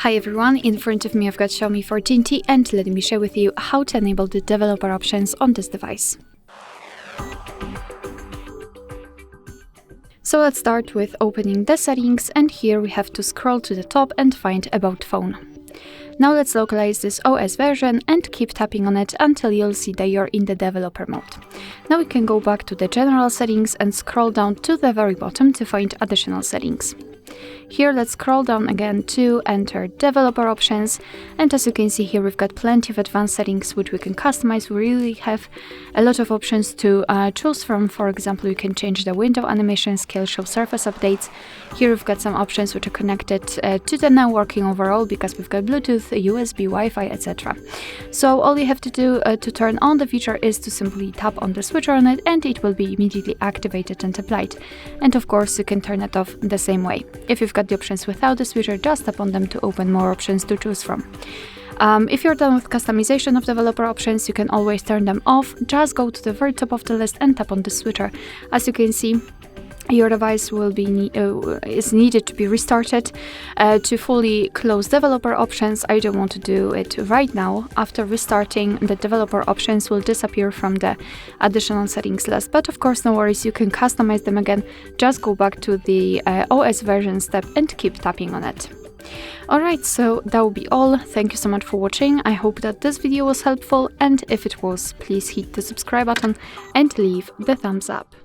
Hi everyone, in front of me I've got Xiaomi 14T and let me share with you how to enable the developer options on this device. So let's start with opening the settings, and here we have to scroll to the top and find About Phone. Now let's localize this OS version and keep tapping on it until you'll see that you're in the developer mode. Now we can go back to the general settings and scroll down to the very bottom to find additional settings. Here let's scroll down again to enter developer options, and as you can see here we've got plenty of advanced settings which we can customize. We really have a lot of options to choose from. For example, you can change the window animation scale, show surface updates. Here we've got some options which are connected to the networking overall, because we've got Bluetooth, USB, Wi-Fi, etc. So all you have to do to turn on the feature is to simply tap on the switcher on it, and it will be immediately activated and applied. And of course you can turn it off the same way. If you've got the options without the switcher, just tap on them to open more options to choose from. If you're done with customization of developer options, you can always turn them off. Just go to the very top of the list and tap on the switcher. As you can see, your device will be is needed to be restarted to fully close developer options. I don't want to do it right now. After restarting, the developer options will disappear from the additional settings list, but of course no worries, you can customize them again. Just go back to the OS versions tab and keep tapping on it. Alright, so that will be all. Thank you so much for watching. I hope that this video was helpful, and if it was, please hit the subscribe button and leave the thumbs up.